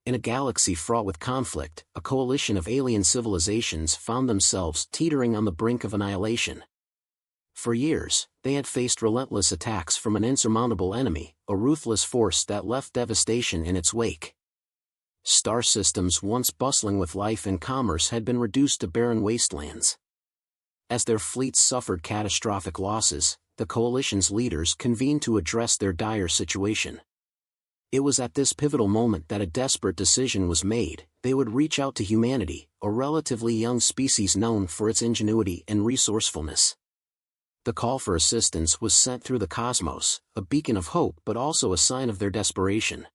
In a galaxy fraught with conflict, a coalition of alien civilizations found themselves teetering on the brink of annihilation. For years, they had faced relentless attacks from an insurmountable enemy, a ruthless force that left devastation in its wake. Star systems once bustling with life and commerce had been reduced to barren wastelands. As their fleets suffered catastrophic losses, the coalition's leaders convened to address their dire situation. It was at this pivotal moment that a desperate decision was made: they would reach out to humanity, a relatively young species known for its ingenuity and resourcefulness. The call for assistance was sent through the cosmos, a beacon of hope but also a sign of their desperation.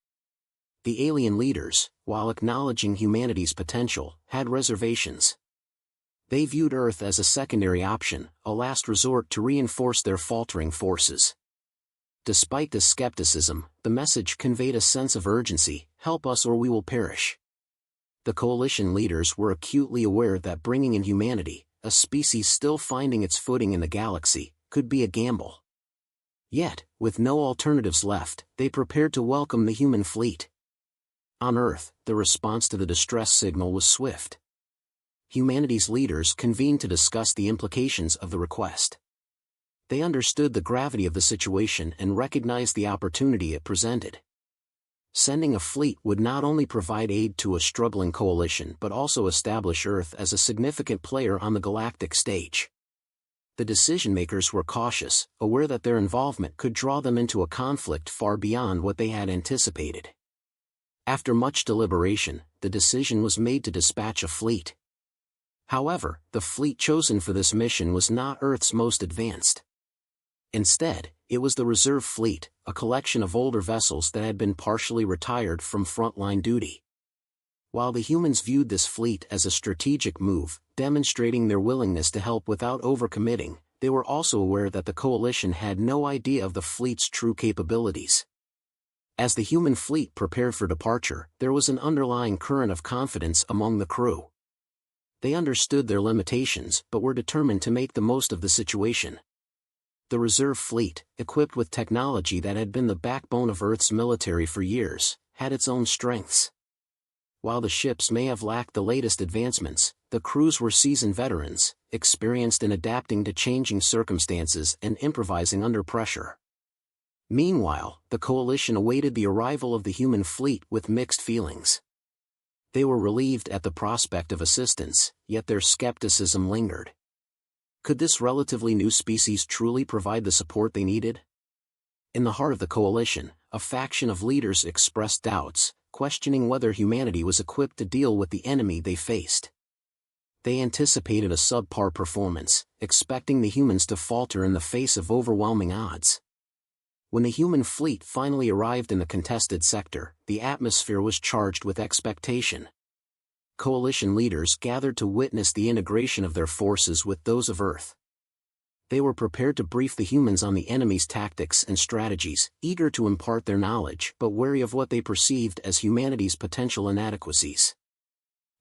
The alien leaders, while acknowledging humanity's potential, had reservations. They viewed Earth as a secondary option, a last resort to reinforce their faltering forces. Despite this skepticism, the message conveyed a sense of urgency: help us or we will perish. The coalition leaders were acutely aware that bringing in humanity, a species still finding its footing in the galaxy, could be a gamble. Yet, with no alternatives left, they prepared to welcome the human fleet. On Earth, the response to the distress signal was swift. Humanity's leaders convened to discuss the implications of the request. They understood the gravity of the situation and recognized the opportunity it presented. Sending a fleet would not only provide aid to a struggling coalition but also establish Earth as a significant player on the galactic stage. The decision-makers were cautious, aware that their involvement could draw them into a conflict far beyond what they had anticipated. After much deliberation, the decision was made to dispatch a fleet. However, the fleet chosen for this mission was not Earth's most advanced. Instead, it was the Reserve Fleet, a collection of older vessels that had been partially retired from frontline duty. While the humans viewed this fleet as a strategic move, demonstrating their willingness to help without overcommitting, they were also aware that the coalition had no idea of the fleet's true capabilities. As the human fleet prepared for departure, there was an underlying current of confidence among the crew. They understood their limitations but were determined to make the most of the situation. The Reserve Fleet, equipped with technology that had been the backbone of Earth's military for years, had its own strengths. While the ships may have lacked the latest advancements, the crews were seasoned veterans, experienced in adapting to changing circumstances and improvising under pressure. Meanwhile, the coalition awaited the arrival of the human fleet with mixed feelings. They were relieved at the prospect of assistance, yet their skepticism lingered. Could this relatively new species truly provide the support they needed? In the heart of the coalition, a faction of leaders expressed doubts, questioning whether humanity was equipped to deal with the enemy they faced. They anticipated a subpar performance, expecting the humans to falter in the face of overwhelming odds. When the human fleet finally arrived in the contested sector, the atmosphere was charged with expectation. Coalition leaders gathered to witness the integration of their forces with those of Earth. They were prepared to brief the humans on the enemy's tactics and strategies, eager to impart their knowledge but wary of what they perceived as humanity's potential inadequacies.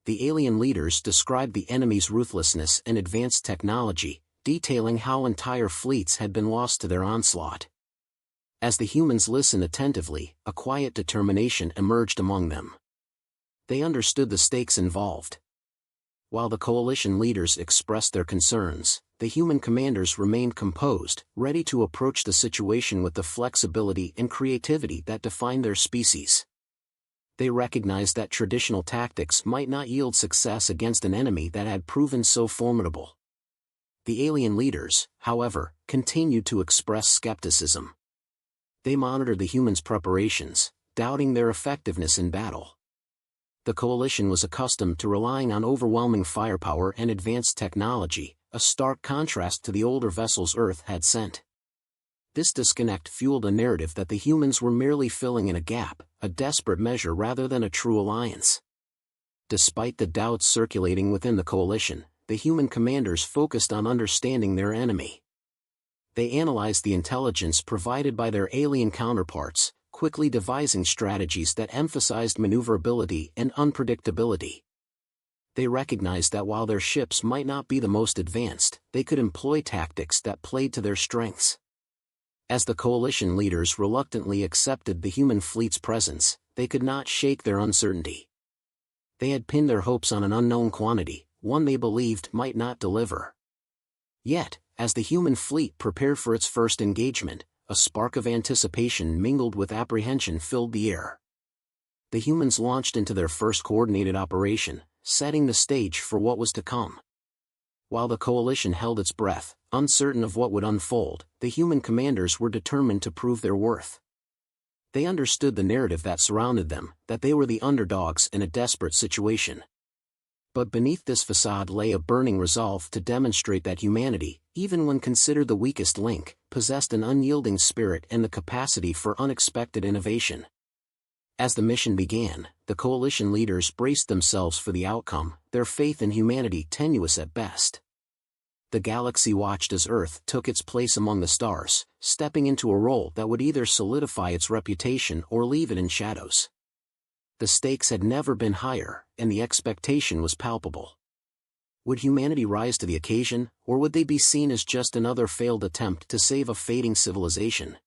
The alien leaders described the enemy's ruthlessness and advanced technology, detailing how entire fleets had been lost to their onslaught. As the humans listened attentively, a quiet determination emerged among them. They understood the stakes involved. While the coalition leaders expressed their concerns, the human commanders remained composed, ready to approach the situation with the flexibility and creativity that defined their species. They recognized that traditional tactics might not yield success against an enemy that had proven so formidable. The alien leaders, however, continued to express skepticism. They monitored the humans' preparations, doubting their effectiveness in battle. The coalition was accustomed to relying on overwhelming firepower and advanced technology, a stark contrast to the older vessels Earth had sent. This disconnect fueled a narrative that the humans were merely filling in a gap, a desperate measure rather than a true alliance. Despite the doubts circulating within the coalition, the human commanders focused on understanding their enemy. They analyzed the intelligence provided by their alien counterparts, quickly devising strategies that emphasized maneuverability and unpredictability. They recognized that while their ships might not be the most advanced, they could employ tactics that played to their strengths. As the coalition leaders reluctantly accepted the human fleet's presence, they could not shake their uncertainty. They had pinned their hopes on an unknown quantity, one they believed might not deliver. Yet, as the human fleet prepared for its first engagement, a spark of anticipation mingled with apprehension filled the air. The humans launched into their first coordinated operation, setting the stage for what was to come. While the coalition held its breath, uncertain of what would unfold, the human commanders were determined to prove their worth. They understood the narrative that surrounded them, that they were the underdogs in a desperate situation. But beneath this facade lay a burning resolve to demonstrate that humanity, even when considered the weakest link, possessed an unyielding spirit and the capacity for unexpected innovation. As the mission began, the coalition leaders braced themselves for the outcome, their faith in humanity tenuous at best. The galaxy watched as Earth took its place among the stars, stepping into a role that would either solidify its reputation or leave it in shadows. The stakes had never been higher, and the expectation was palpable. Would humanity rise to the occasion, or would they be seen as just another failed attempt to save a fading civilization?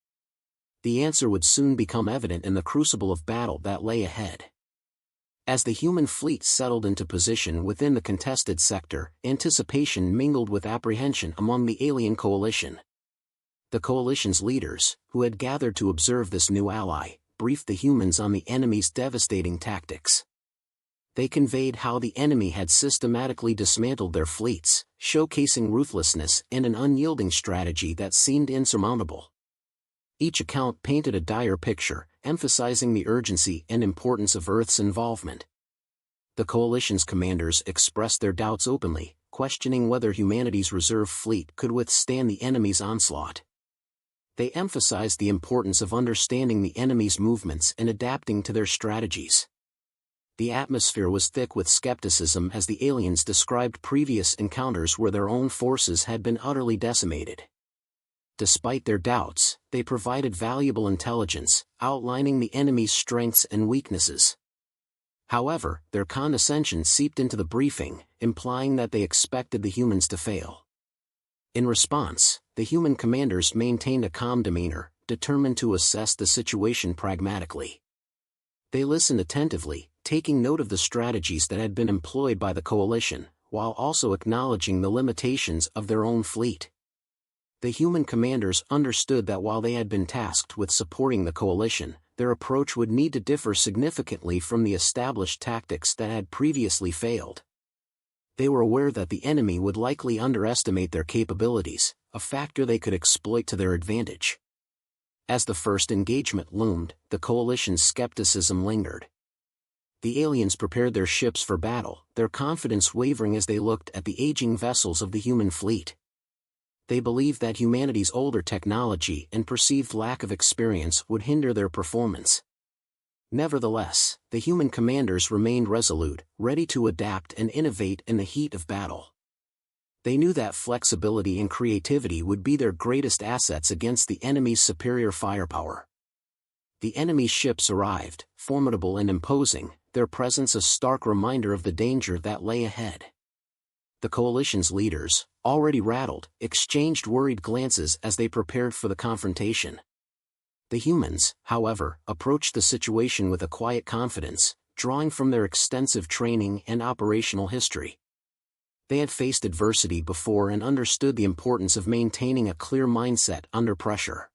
The answer would soon become evident in the crucible of battle that lay ahead. As the human fleet settled into position within the contested sector, anticipation mingled with apprehension among the alien coalition. The coalition's leaders, who had gathered to observe this new ally, briefed the humans on the enemy's devastating tactics. They conveyed how the enemy had systematically dismantled their fleets, showcasing ruthlessness and an unyielding strategy that seemed insurmountable. Each account painted a dire picture, emphasizing the urgency and importance of Earth's involvement. The coalition's commanders expressed their doubts openly, questioning whether humanity's reserve fleet could withstand the enemy's onslaught. They emphasized the importance of understanding the enemy's movements and adapting to their strategies. The atmosphere was thick with skepticism as the aliens described previous encounters where their own forces had been utterly decimated. Despite their doubts, they provided valuable intelligence, outlining the enemy's strengths and weaknesses. However, their condescension seeped into the briefing, implying that they expected the humans to fail. In response, the human commanders maintained a calm demeanor, determined to assess the situation pragmatically. They listened attentively, taking note of the strategies that had been employed by the coalition, while also acknowledging the limitations of their own fleet. The human commanders understood that while they had been tasked with supporting the coalition, their approach would need to differ significantly from the established tactics that had previously failed. They were aware that the enemy would likely underestimate their capabilities, a factor they could exploit to their advantage. As the first engagement loomed, the coalition's skepticism lingered. The aliens prepared their ships for battle, their confidence wavering as they looked at the aging vessels of the human fleet. They believed that humanity's older technology and perceived lack of experience would hinder their performance. Nevertheless, the human commanders remained resolute, ready to adapt and innovate in the heat of battle. They knew that flexibility and creativity would be their greatest assets against the enemy's superior firepower. The enemy's ships arrived, formidable and imposing, their presence a stark reminder of the danger that lay ahead. The coalition's leaders, already rattled, exchanged worried glances as they prepared for the confrontation. The humans, however, approached the situation with a quiet confidence, drawing from their extensive training and operational history. They had faced adversity before and understood the importance of maintaining a clear mindset under pressure.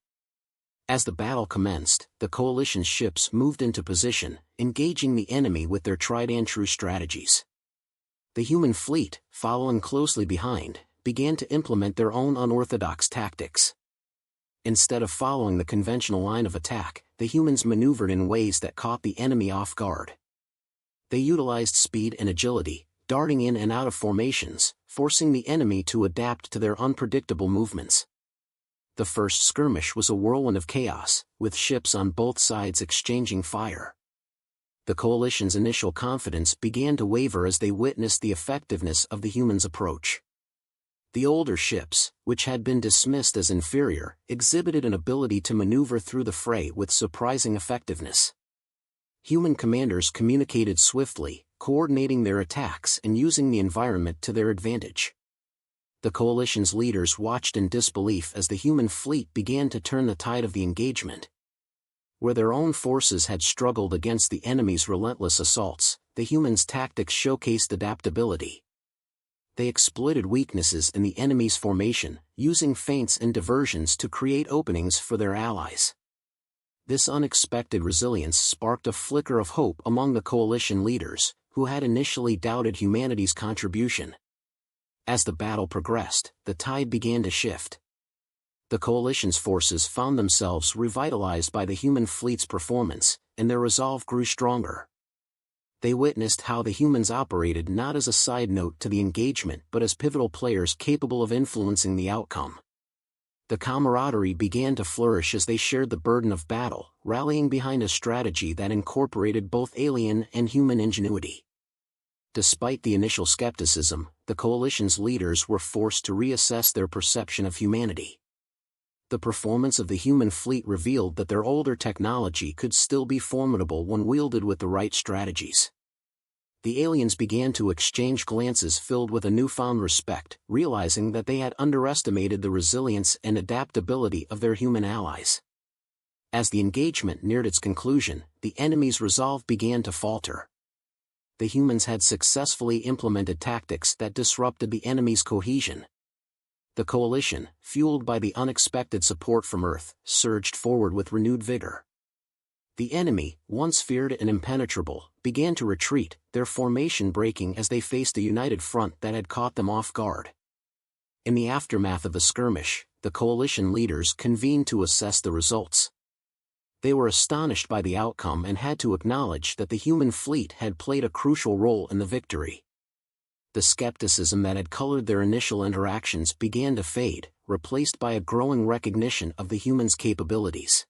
As the battle commenced, the coalition's ships moved into position, engaging the enemy with their tried-and-true strategies. The human fleet, following closely behind, began to implement their own unorthodox tactics. Instead of following the conventional line of attack, the humans maneuvered in ways that caught the enemy off guard. They utilized speed and agility, darting in and out of formations, forcing the enemy to adapt to their unpredictable movements. The first skirmish was a whirlwind of chaos, with ships on both sides exchanging fire. The coalition's initial confidence began to waver as they witnessed the effectiveness of the humans' approach. The older ships, which had been dismissed as inferior, exhibited an ability to maneuver through the fray with surprising effectiveness. Human commanders communicated swiftly, coordinating their attacks and using the environment to their advantage. The coalition's leaders watched in disbelief as the human fleet began to turn the tide of the engagement. Where their own forces had struggled against the enemy's relentless assaults, the humans' tactics showcased adaptability. They exploited weaknesses in the enemy's formation, using feints and diversions to create openings for their allies. This unexpected resilience sparked a flicker of hope among the coalition leaders, who had initially doubted humanity's contribution. As the battle progressed, the tide began to shift. The coalition's forces found themselves revitalized by the human fleet's performance, and their resolve grew stronger. They witnessed how the humans operated not as a side note to the engagement but as pivotal players capable of influencing the outcome. The camaraderie began to flourish as they shared the burden of battle, rallying behind a strategy that incorporated both alien and human ingenuity. Despite the initial skepticism, the coalition's leaders were forced to reassess their perception of humanity. The performance of the human fleet revealed that their older technology could still be formidable when wielded with the right strategies. The aliens began to exchange glances filled with a newfound respect, realizing that they had underestimated the resilience and adaptability of their human allies. As the engagement neared its conclusion, the enemy's resolve began to falter. The humans had successfully implemented tactics that disrupted the enemy's cohesion. The coalition, fueled by the unexpected support from Earth, surged forward with renewed vigor. The enemy, once feared and impenetrable, began to retreat, their formation breaking as they faced a united front that had caught them off guard. In the aftermath of the skirmish, the coalition leaders convened to assess the results. They were astonished by the outcome and had to acknowledge that the human fleet had played a crucial role in the victory. The skepticism that had colored their initial interactions began to fade, replaced by a growing recognition of the humans' capabilities.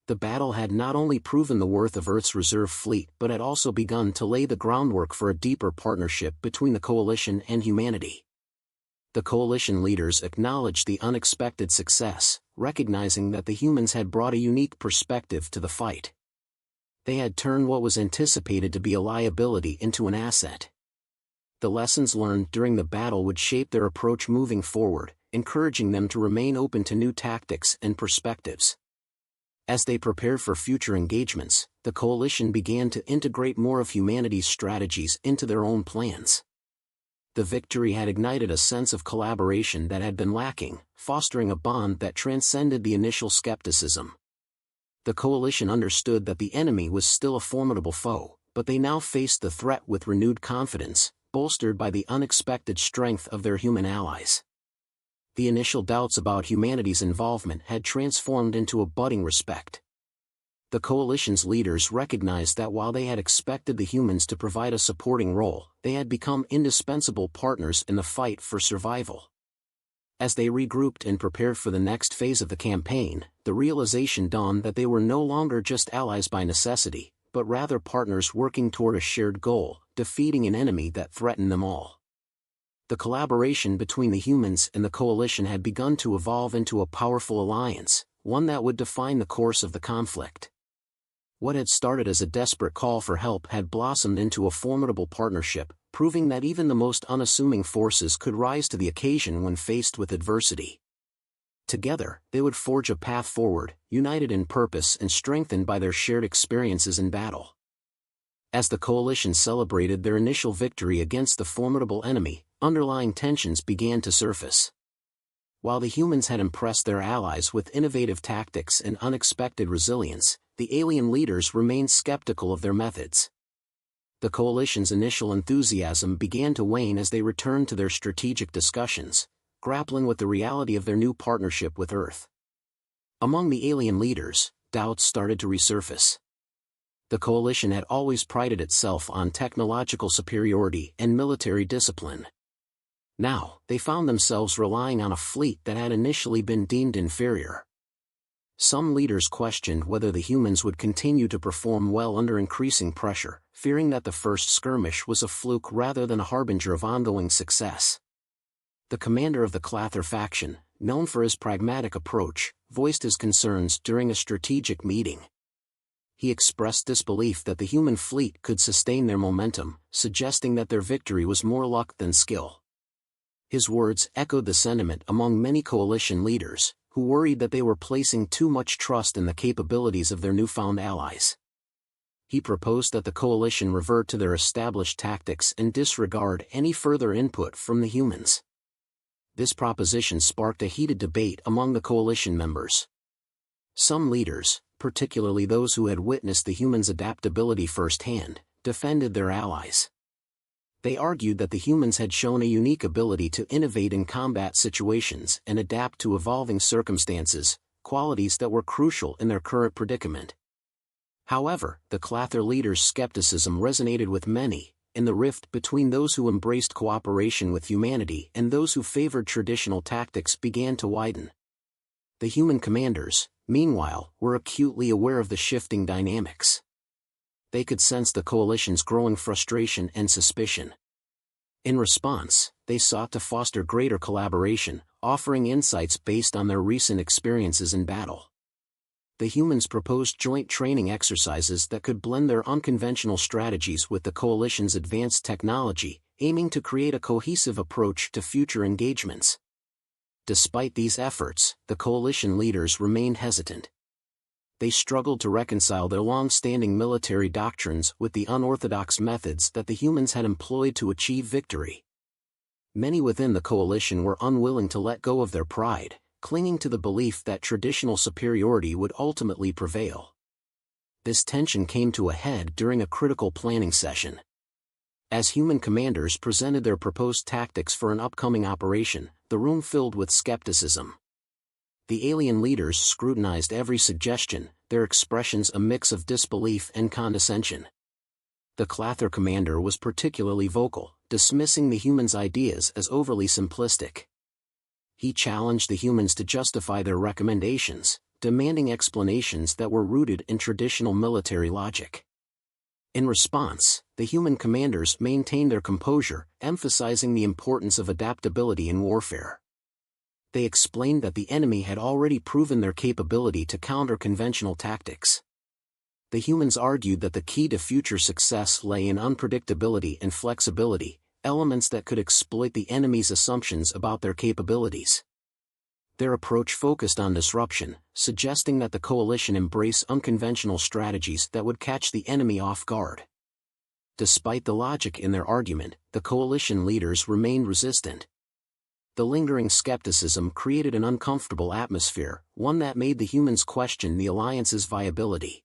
The battle had not only proven the worth of Earth's reserve fleet but had also begun to lay the groundwork for a deeper partnership between the coalition and humanity. The coalition leaders acknowledged the unexpected success, recognizing that the humans had brought a unique perspective to the fight. They had turned what was anticipated to be a liability into an asset. The lessons learned during the battle would shape their approach moving forward, encouraging them to remain open to new tactics and perspectives. As they prepared for future engagements, the coalition began to integrate more of humanity's strategies into their own plans. The victory had ignited a sense of collaboration that had been lacking, fostering a bond that transcended the initial skepticism. The coalition understood that the enemy was still a formidable foe, but they now faced the threat with renewed confidence, bolstered by the unexpected strength of their human allies. The initial doubts about humanity's involvement had transformed into a budding respect. The coalition's leaders recognized that while they had expected the humans to provide a supporting role, they had become indispensable partners in the fight for survival. As they regrouped and prepared for the next phase of the campaign, the realization dawned that they were no longer just allies by necessity, but rather partners working toward a shared goal, defeating an enemy that threatened them all. The collaboration between the humans and the coalition had begun to evolve into a powerful alliance, one that would define the course of the conflict. What had started as a desperate call for help had blossomed into a formidable partnership, proving that even the most unassuming forces could rise to the occasion when faced with adversity. Together, they would forge a path forward, united in purpose and strengthened by their shared experiences in battle. As the coalition celebrated their initial victory against the formidable enemy, underlying tensions began to surface. While the humans had impressed their allies with innovative tactics and unexpected resilience, the alien leaders remained skeptical of their methods. The coalition's initial enthusiasm began to wane as they returned to their strategic discussions, grappling with the reality of their new partnership with Earth. Among the alien leaders, doubts started to resurface. The coalition had always prided itself on technological superiority and military discipline. Now, they found themselves relying on a fleet that had initially been deemed inferior. Some leaders questioned whether the humans would continue to perform well under increasing pressure, fearing that the first skirmish was a fluke rather than a harbinger of ongoing success. The commander of the Clather faction, known for his pragmatic approach, voiced his concerns during a strategic meeting. He expressed disbelief that the human fleet could sustain their momentum, suggesting that their victory was more luck than skill. His words echoed the sentiment among many coalition leaders, who worried that they were placing too much trust in the capabilities of their newfound allies. He proposed that the coalition revert to their established tactics and disregard any further input from the humans. This proposition sparked a heated debate among the coalition members. Some leaders, particularly those who had witnessed the humans' adaptability firsthand, defended their allies. They argued that the humans had shown a unique ability to innovate in combat situations and adapt to evolving circumstances, qualities that were crucial in their current predicament. However, the Clather leaders' skepticism resonated with many, and the rift between those who embraced cooperation with humanity and those who favored traditional tactics began to widen. The human commanders, meanwhile, were acutely aware of the shifting dynamics. They could sense the coalition's growing frustration and suspicion. In response, they sought to foster greater collaboration, offering insights based on their recent experiences in battle. The humans proposed joint training exercises that could blend their unconventional strategies with the coalition's advanced technology, aiming to create a cohesive approach to future engagements. Despite these efforts, the coalition leaders remained hesitant. They struggled to reconcile their long-standing military doctrines with the unorthodox methods that the humans had employed to achieve victory. Many within the coalition were unwilling to let go of their pride, clinging to the belief that traditional superiority would ultimately prevail. This tension came to a head during a critical planning session. As human commanders presented their proposed tactics for an upcoming operation, the room filled with skepticism. The alien leaders scrutinized every suggestion, their expressions a mix of disbelief and condescension. The Clather commander was particularly vocal, dismissing the humans' ideas as overly simplistic. He challenged the humans to justify their recommendations, demanding explanations that were rooted in traditional military logic. In response, the human commanders maintained their composure, emphasizing the importance of adaptability in warfare. They explained that the enemy had already proven their capability to counter conventional tactics. The humans argued that the key to future success lay in unpredictability and flexibility, elements that could exploit the enemy's assumptions about their capabilities. Their approach focused on disruption, suggesting that the coalition embrace unconventional strategies that would catch the enemy off guard. Despite the logic in their argument, the coalition leaders remained resistant. The lingering skepticism created an uncomfortable atmosphere, one that made the humans question the alliance's viability.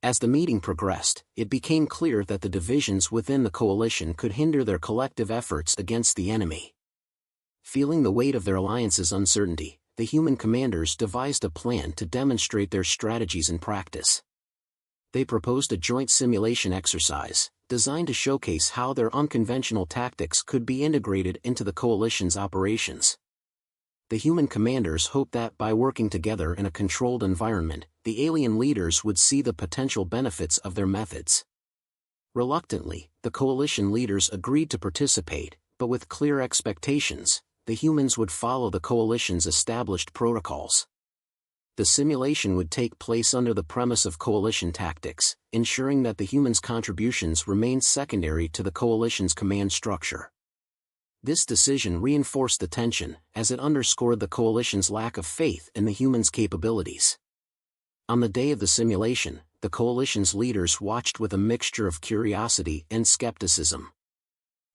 As the meeting progressed, it became clear that the divisions within the coalition could hinder their collective efforts against the enemy. Feeling the weight of their alliance's uncertainty, the human commanders devised a plan to demonstrate their strategies in practice. They proposed a joint simulation exercise, designed to showcase how their unconventional tactics could be integrated into the coalition's operations. The human commanders hoped that by working together in a controlled environment, the alien leaders would see the potential benefits of their methods. Reluctantly, the coalition leaders agreed to participate, but with clear expectations: the humans would follow the coalition's established protocols. The simulation would take place under the premise of coalition tactics, ensuring that the humans' contributions remained secondary to the coalition's command structure. This decision reinforced the tension, as it underscored the coalition's lack of faith in the humans' capabilities. On the day of the simulation, the coalition's leaders watched with a mixture of curiosity and skepticism.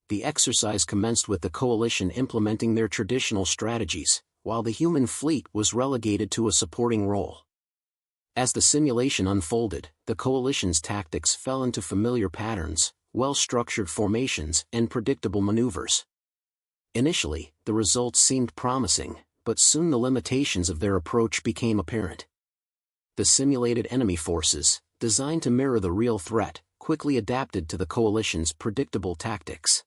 The exercise commenced with the coalition implementing their traditional strategies, while the human fleet was relegated to a supporting role. As the simulation unfolded, the coalition's tactics fell into familiar patterns, well-structured formations, and predictable maneuvers. Initially, the results seemed promising, but soon the limitations of their approach became apparent. The simulated enemy forces, designed to mirror the real threat, quickly adapted to the coalition's predictable tactics.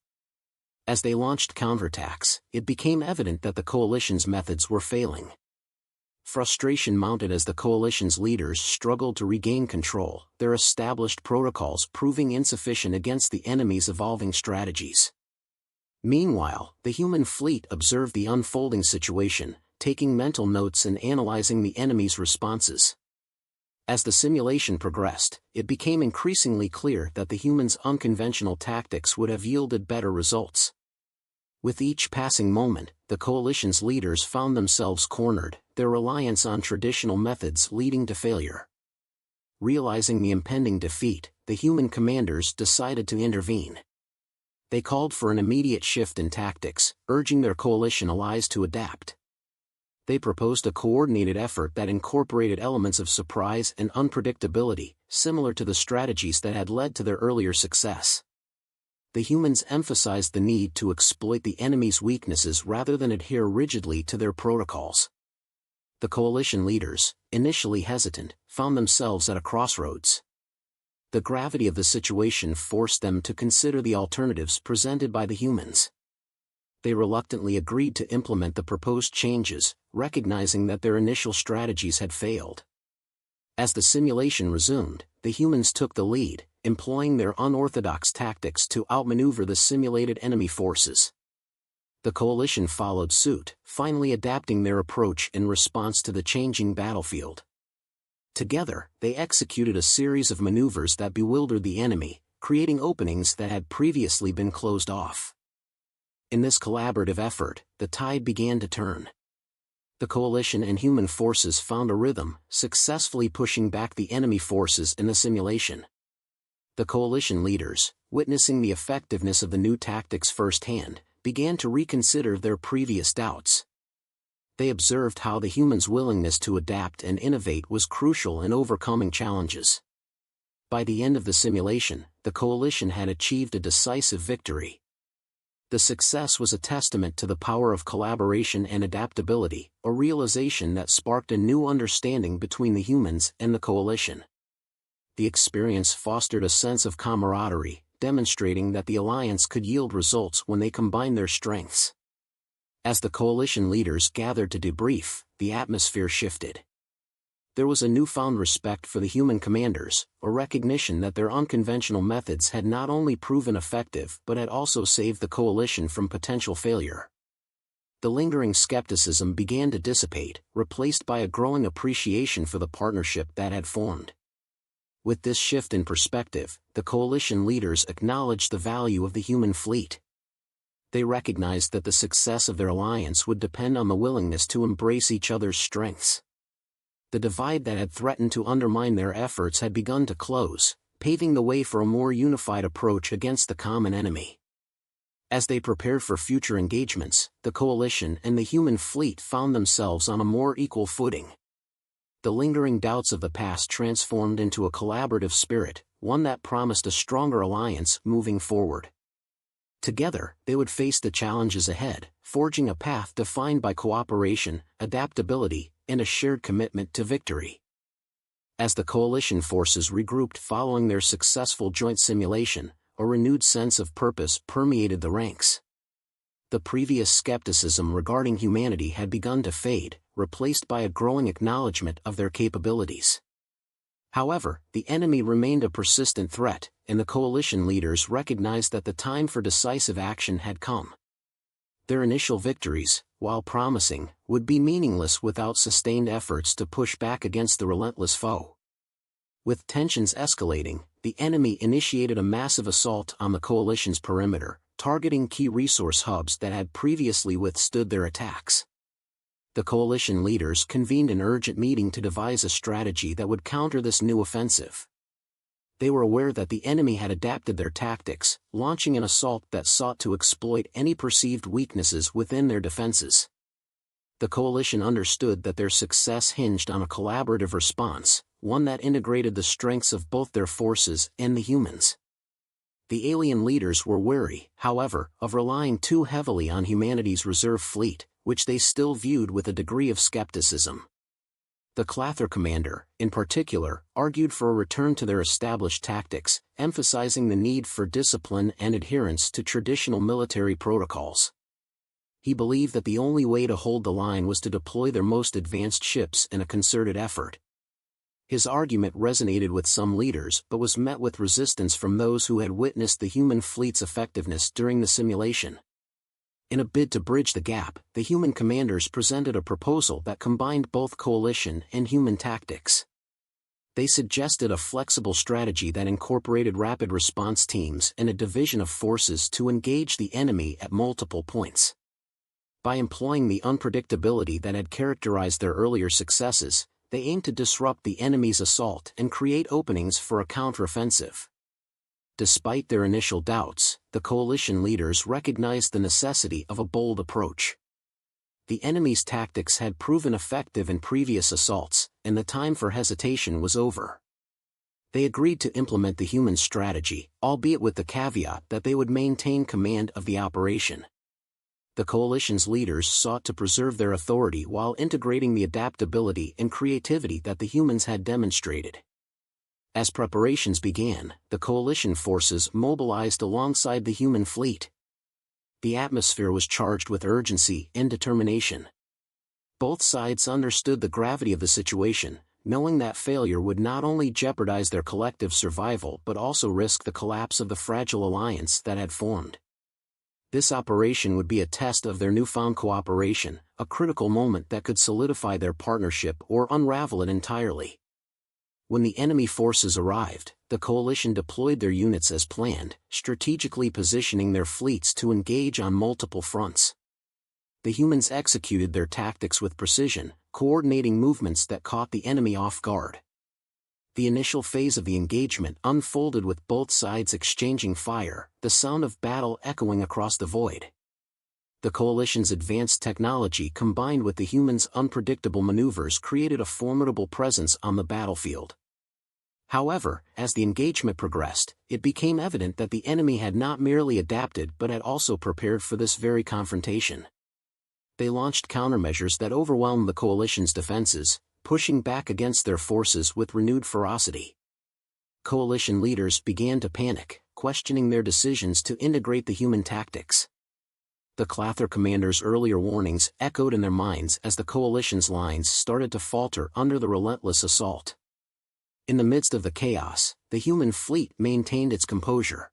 As they launched counterattacks, it became evident that the coalition's methods were failing. Frustration mounted as the coalition's leaders struggled to regain control, their established protocols proving insufficient against the enemy's evolving strategies. Meanwhile, the human fleet observed the unfolding situation, taking mental notes and analyzing the enemy's responses. As the simulation progressed, it became increasingly clear that the humans' unconventional tactics would have yielded better results. With each passing moment, the coalition's leaders found themselves cornered, their reliance on traditional methods leading to failure. Realizing the impending defeat, the human commanders decided to intervene. They called for an immediate shift in tactics, urging their coalition allies to adapt. They proposed a coordinated effort that incorporated elements of surprise and unpredictability, similar to the strategies that had led to their earlier success. The humans emphasized the need to exploit the enemy's weaknesses rather than adhere rigidly to their protocols. The coalition leaders, initially hesitant, found themselves at a crossroads. The gravity of the situation forced them to consider the alternatives presented by the humans. They reluctantly agreed to implement the proposed changes, recognizing that their initial strategies had failed. As the simulation resumed, the humans took the lead, employing their unorthodox tactics to outmaneuver the simulated enemy forces. The coalition followed suit, finally adapting their approach in response to the changing battlefield. Together, they executed a series of maneuvers that bewildered the enemy, creating openings that had previously been closed off. In this collaborative effort, the tide began to turn. The coalition and human forces found a rhythm, successfully pushing back the enemy forces in the simulation. The coalition leaders, witnessing the effectiveness of the new tactics firsthand, began to reconsider their previous doubts. They observed how the humans' willingness to adapt and innovate was crucial in overcoming challenges. By the end of the simulation, the coalition had achieved a decisive victory. The success was a testament to the power of collaboration and adaptability, a realization that sparked a new understanding between the humans and the coalition. The experience fostered a sense of camaraderie, demonstrating that the alliance could yield results when they combined their strengths. As the coalition leaders gathered to debrief, the atmosphere shifted. There was a newfound respect for the human commanders, a recognition that their unconventional methods had not only proven effective but had also saved the coalition from potential failure. The lingering skepticism began to dissipate, replaced by a growing appreciation for the partnership that had formed. With this shift in perspective, the coalition leaders acknowledged the value of the human fleet. They recognized that the success of their alliance would depend on the willingness to embrace each other's strengths. The divide that had threatened to undermine their efforts had begun to close, paving the way for a more unified approach against the common enemy. As they prepared for future engagements, the coalition and the human fleet found themselves on a more equal footing. The lingering doubts of the past transformed into a collaborative spirit, one that promised a stronger alliance moving forward. Together, they would face the challenges ahead, forging a path defined by cooperation, adaptability, and a shared commitment to victory. As the coalition forces regrouped following their successful joint simulation, a renewed sense of purpose permeated the ranks. The previous skepticism regarding humanity had begun to fade, replaced by a growing acknowledgement of their capabilities. However, the enemy remained a persistent threat, and the coalition leaders recognized that the time for decisive action had come. Their initial victories, while promising, would be meaningless without sustained efforts to push back against the relentless foe. With tensions escalating, the enemy initiated a massive assault on the coalition's perimeter, targeting key resource hubs that had previously withstood their attacks. The coalition leaders convened an urgent meeting to devise a strategy that would counter this new offensive. They were aware that the enemy had adapted their tactics, launching an assault that sought to exploit any perceived weaknesses within their defenses. The coalition understood that their success hinged on a collaborative response, one that integrated the strengths of both their forces and the humans. The alien leaders were wary, however, of relying too heavily on humanity's reserve fleet, which they still viewed with a degree of skepticism. The Clather commander, in particular, argued for a return to their established tactics, emphasizing the need for discipline and adherence to traditional military protocols. He believed that the only way to hold the line was to deploy their most advanced ships in a concerted effort. His argument resonated with some leaders but was met with resistance from those who had witnessed the human fleet's effectiveness during the simulation. In a bid to bridge the gap, the human commanders presented a proposal that combined both coalition and human tactics. They suggested a flexible strategy that incorporated rapid response teams and a division of forces to engage the enemy at multiple points. By employing the unpredictability that had characterized their earlier successes, they aimed to disrupt the enemy's assault and create openings for a counteroffensive. Despite their initial doubts, the coalition leaders recognized the necessity of a bold approach. The enemy's tactics had proven effective in previous assaults, and the time for hesitation was over. They agreed to implement the human strategy, albeit with the caveat that they would maintain command of the operation. The coalition's leaders sought to preserve their authority while integrating the adaptability and creativity that the humans had demonstrated. As preparations began, the coalition forces mobilized alongside the human fleet. The atmosphere was charged with urgency and determination. Both sides understood the gravity of the situation, knowing that failure would not only jeopardize their collective survival but also risk the collapse of the fragile alliance that had formed. This operation would be a test of their newfound cooperation, a critical moment that could solidify their partnership or unravel it entirely. When the enemy forces arrived, the coalition deployed their units as planned, strategically positioning their fleets to engage on multiple fronts. The humans executed their tactics with precision, coordinating movements that caught the enemy off guard. The initial phase of the engagement unfolded with both sides exchanging fire, the sound of battle echoing across the void. The coalition's advanced technology combined with the humans' unpredictable maneuvers created a formidable presence on the battlefield. However, as the engagement progressed, it became evident that the enemy had not merely adapted but had also prepared for this very confrontation. They launched countermeasures that overwhelmed the coalition's defenses, pushing back against their forces with renewed ferocity. Coalition leaders began to panic, questioning their decisions to integrate the human tactics. The Clather commander's earlier warnings echoed in their minds as the coalition's lines started to falter under the relentless assault. In the midst of the chaos, the human fleet maintained its composure.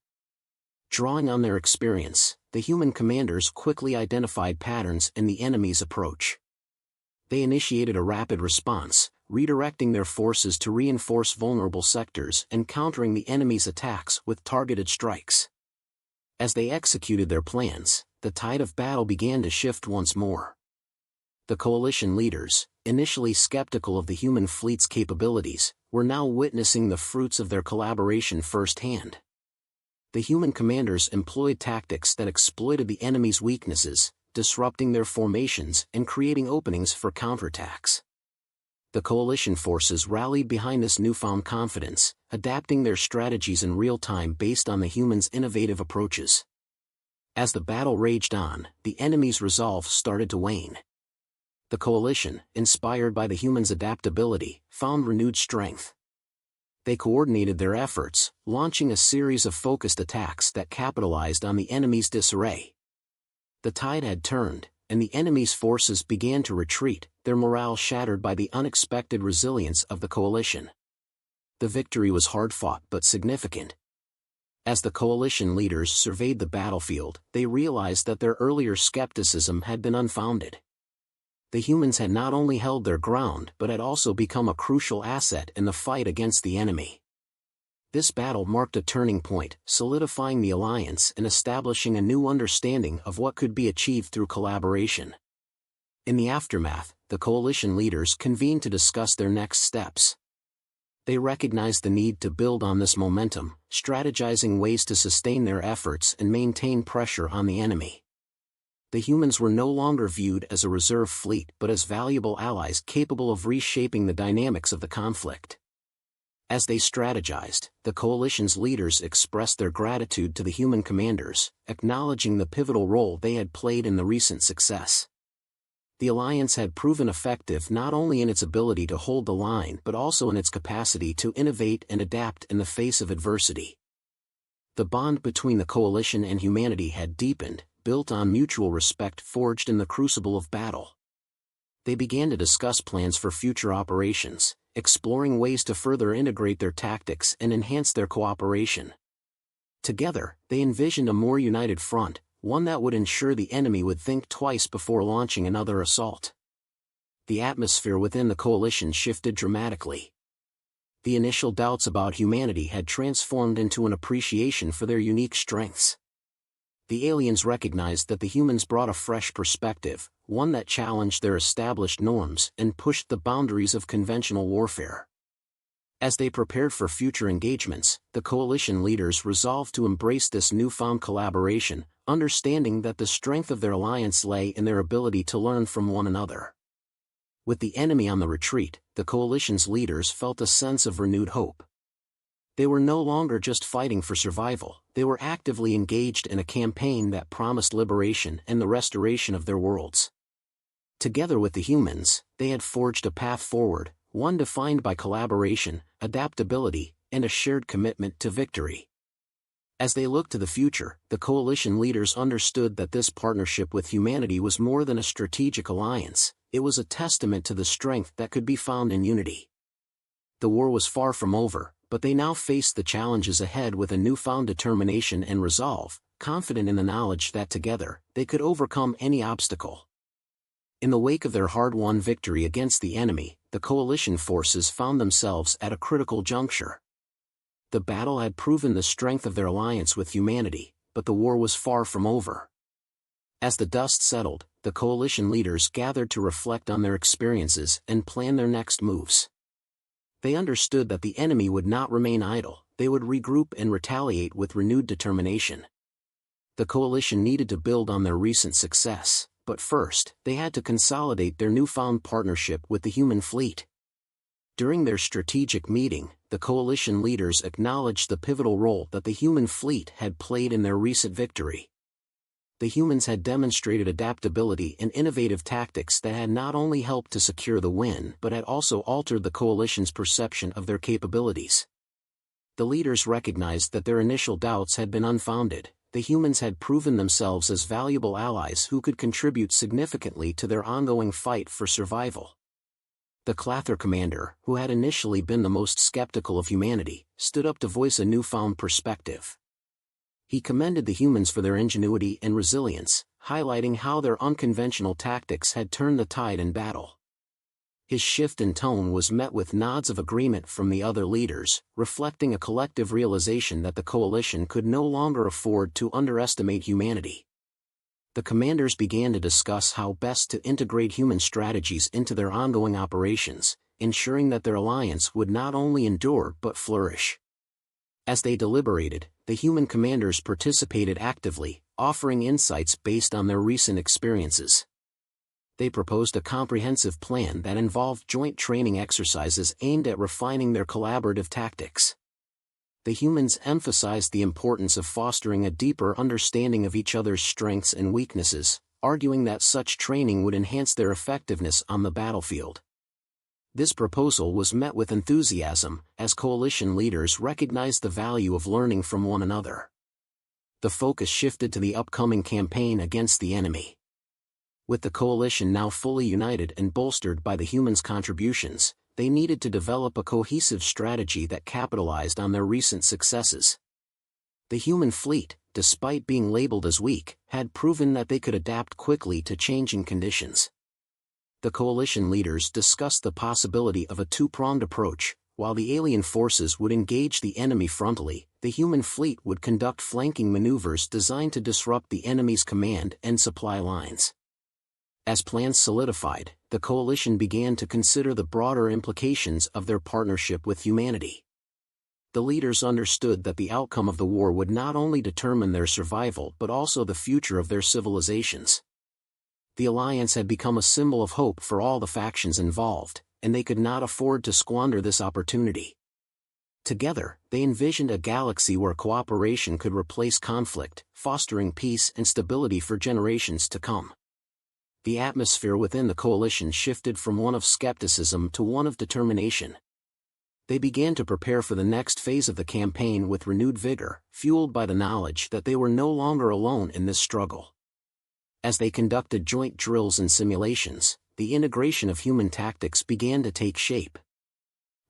Drawing on their experience, the human commanders quickly identified patterns in the enemy's approach. They initiated a rapid response, redirecting their forces to reinforce vulnerable sectors and countering the enemy's attacks with targeted strikes. As they executed their plans, the tide of battle began to shift once more. The coalition leaders, initially skeptical of the human fleet's capabilities, were now witnessing the fruits of their collaboration firsthand. The human commanders employed tactics that exploited the enemy's weaknesses, disrupting their formations and creating openings for counterattacks. The coalition forces rallied behind this newfound confidence, adapting their strategies in real time based on the humans' innovative approaches. As the battle raged on, the enemy's resolve started to wane. The coalition, inspired by the humans' adaptability, found renewed strength. They coordinated their efforts, launching a series of focused attacks that capitalized on the enemy's disarray. The tide had turned, and the enemy's forces began to retreat, their morale shattered by the unexpected resilience of the coalition. The victory was hard-fought but significant. As the coalition leaders surveyed the battlefield, they realized that their earlier skepticism had been unfounded. The humans had not only held their ground but had also become a crucial asset in the fight against the enemy. This battle marked a turning point, solidifying the alliance and establishing a new understanding of what could be achieved through collaboration. In the aftermath, the coalition leaders convened to discuss their next steps. They recognized the need to build on this momentum, strategizing ways to sustain their efforts and maintain pressure on the enemy. The humans were no longer viewed as a reserve fleet but as valuable allies capable of reshaping the dynamics of the conflict. As they strategized, the coalition's leaders expressed their gratitude to the human commanders, acknowledging the pivotal role they had played in the recent success. The alliance had proven effective not only in its ability to hold the line but also in its capacity to innovate and adapt in the face of adversity. The bond between the coalition and humanity had deepened, built on mutual respect forged in the crucible of battle. They began to discuss plans for future operations, exploring ways to further integrate their tactics and enhance their cooperation. Together, they envisioned a more united front, one that would ensure the enemy would think twice before launching another assault. The atmosphere within the coalition shifted dramatically. The initial doubts about humanity had transformed into an appreciation for their unique strengths. The aliens recognized that the humans brought a fresh perspective, one that challenged their established norms and pushed the boundaries of conventional warfare. As they prepared for future engagements, the coalition leaders resolved to embrace this newfound collaboration, understanding that the strength of their alliance lay in their ability to learn from one another. With the enemy on the retreat, the coalition's leaders felt a sense of renewed hope. They were no longer just fighting for survival, they were actively engaged in a campaign that promised liberation and the restoration of their worlds. Together with the humans, they had forged a path forward, one defined by collaboration, adaptability, and a shared commitment to victory. As they looked to the future, the coalition leaders understood that this partnership with humanity was more than a strategic alliance, it was a testament to the strength that could be found in unity. The war was far from over, but they now faced the challenges ahead with a newfound determination and resolve, confident in the knowledge that together, they could overcome any obstacle. In the wake of their hard-won victory against the enemy, the coalition forces found themselves at a critical juncture. The battle had proven the strength of their alliance with humanity, but the war was far from over. As the dust settled, the coalition leaders gathered to reflect on their experiences and plan their next moves. They understood that the enemy would not remain idle, they would regroup and retaliate with renewed determination. The coalition needed to build on their recent success, but first, they had to consolidate their newfound partnership with the human fleet. During their strategic meeting, the coalition leaders acknowledged the pivotal role that the human fleet had played in their recent victory. The humans had demonstrated adaptability and innovative tactics that had not only helped to secure the win but had also altered the coalition's perception of their capabilities. The leaders recognized that their initial doubts had been unfounded. The humans had proven themselves as valuable allies who could contribute significantly to their ongoing fight for survival. The Clather commander, who had initially been the most skeptical of humanity, stood up to voice a newfound perspective. He commended the humans for their ingenuity and resilience, highlighting how their unconventional tactics had turned the tide in battle. His shift in tone was met with nods of agreement from the other leaders, reflecting a collective realization that the coalition could no longer afford to underestimate humanity. The commanders began to discuss how best to integrate human strategies into their ongoing operations, ensuring that their alliance would not only endure but flourish. As they deliberated, the human commanders participated actively, offering insights based on their recent experiences. They proposed a comprehensive plan that involved joint training exercises aimed at refining their collaborative tactics. The humans emphasized the importance of fostering a deeper understanding of each other's strengths and weaknesses, arguing that such training would enhance their effectiveness on the battlefield. This proposal was met with enthusiasm, as coalition leaders recognized the value of learning from one another. The focus shifted to the upcoming campaign against the enemy. With the coalition now fully united and bolstered by the humans' contributions, they needed to develop a cohesive strategy that capitalized on their recent successes. The human fleet, despite being labeled as weak, had proven that they could adapt quickly to changing conditions. The coalition leaders discussed the possibility of a two-pronged approach. While the alien forces would engage the enemy frontally, the human fleet would conduct flanking maneuvers designed to disrupt the enemy's command and supply lines. As plans solidified, the coalition began to consider the broader implications of their partnership with humanity. The leaders understood that the outcome of the war would not only determine their survival but also the future of their civilizations. The alliance had become a symbol of hope for all the factions involved, and they could not afford to squander this opportunity. Together, they envisioned a galaxy where cooperation could replace conflict, fostering peace and stability for generations to come. The atmosphere within the coalition shifted from one of skepticism to one of determination. They began to prepare for the next phase of the campaign with renewed vigor, fueled by the knowledge that they were no longer alone in this struggle. As they conducted joint drills and simulations, the integration of human tactics began to take shape.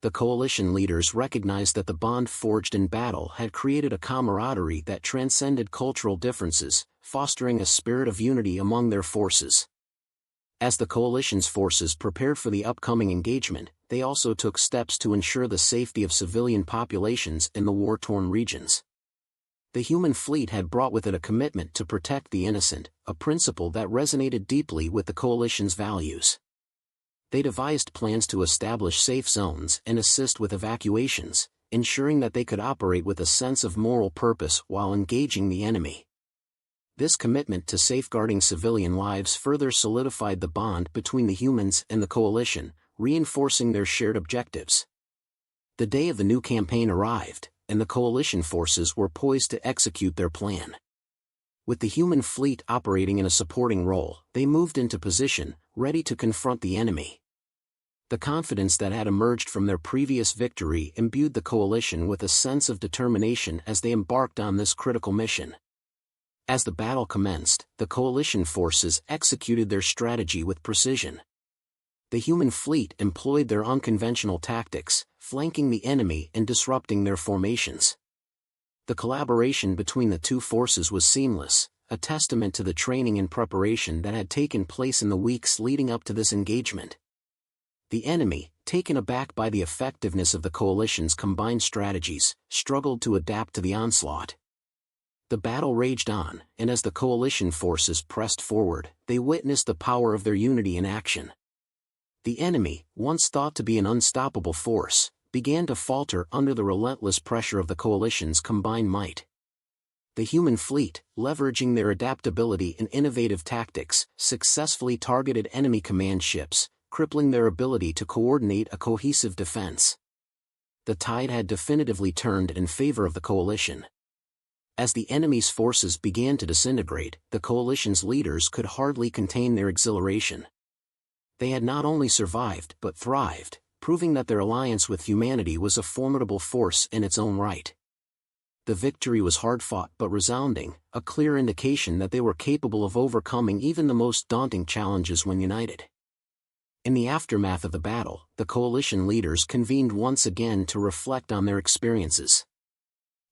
The coalition leaders recognized that the bond forged in battle had created a camaraderie that transcended cultural differences, fostering a spirit of unity among their forces. As the coalition's forces prepared for the upcoming engagement, they also took steps to ensure the safety of civilian populations in the war-torn regions. The human fleet had brought with it a commitment to protect the innocent, a principle that resonated deeply with the coalition's values. They devised plans to establish safe zones and assist with evacuations, ensuring that they could operate with a sense of moral purpose while engaging the enemy. This commitment to safeguarding civilian lives further solidified the bond between the humans and the coalition, reinforcing their shared objectives. The day of the new campaign arrived, and the coalition forces were poised to execute their plan. With the human fleet operating in a supporting role, they moved into position, ready to confront the enemy. The confidence that had emerged from their previous victory imbued the coalition with a sense of determination as they embarked on this critical mission. As the battle commenced, the coalition forces executed their strategy with precision. The human fleet employed their unconventional tactics, flanking the enemy and disrupting their formations. The collaboration between the two forces was seamless, a testament to the training and preparation that had taken place in the weeks leading up to this engagement. The enemy, taken aback by the effectiveness of the coalition's combined strategies, struggled to adapt to the onslaught. The battle raged on, and as the coalition forces pressed forward, they witnessed the power of their unity in action. The enemy, once thought to be an unstoppable force, began to falter under the relentless pressure of the coalition's combined might. The human fleet, leveraging their adaptability and innovative tactics, successfully targeted enemy command ships, crippling their ability to coordinate a cohesive defense. The tide had definitively turned in favor of the coalition. As the enemy's forces began to disintegrate, the coalition's leaders could hardly contain their exhilaration. They had not only survived but thrived, proving that their alliance with humanity was a formidable force in its own right. The victory was hard-fought but resounding, a clear indication that they were capable of overcoming even the most daunting challenges when united. In the aftermath of the battle, the coalition leaders convened once again to reflect on their experiences.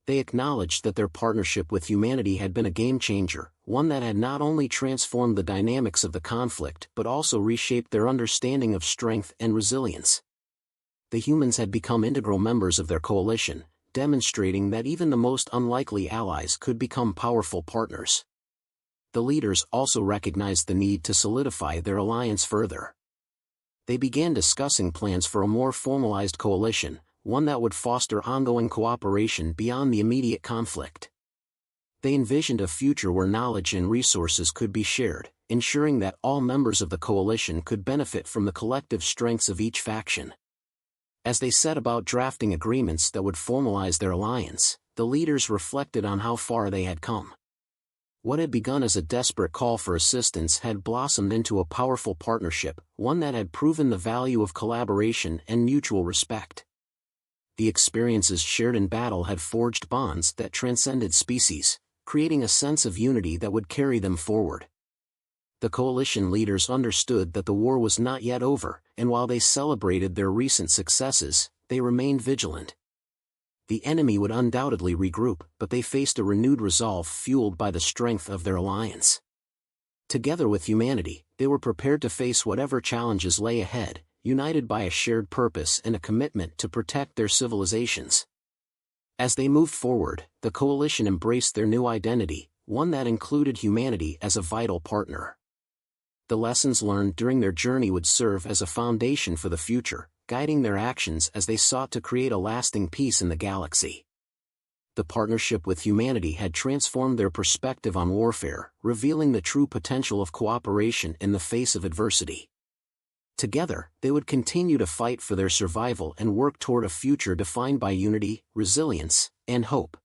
They acknowledged that their partnership with humanity had been a game-changer, one that had not only transformed the dynamics of the conflict but also reshaped their understanding of strength and resilience. The humans had become integral members of their coalition, demonstrating that even the most unlikely allies could become powerful partners. The leaders also recognized the need to solidify their alliance further. They began discussing plans for a more formalized coalition, one that would foster ongoing cooperation beyond the immediate conflict. They envisioned a future where knowledge and resources could be shared, ensuring that all members of the coalition could benefit from the collective strengths of each faction. As they set about drafting agreements that would formalize their alliance, the leaders reflected on how far they had come. What had begun as a desperate call for assistance had blossomed into a powerful partnership, one that had proven the value of collaboration and mutual respect. The experiences shared in battle had forged bonds that transcended species, creating a sense of unity that would carry them forward. The coalition leaders understood that the war was not yet over, and while they celebrated their recent successes, they remained vigilant. The enemy would undoubtedly regroup, but they faced a renewed resolve fueled by the strength of their alliance. Together with humanity, they were prepared to face whatever challenges lay ahead, united by a shared purpose and a commitment to protect their civilizations. As they moved forward, the coalition embraced their new identity, one that included humanity as a vital partner. The lessons learned during their journey would serve as a foundation for the future, guiding their actions as they sought to create a lasting peace in the galaxy. The partnership with humanity had transformed their perspective on warfare, revealing the true potential of cooperation in the face of adversity. Together, they would continue to fight for their survival and work toward a future defined by unity, resilience, and hope.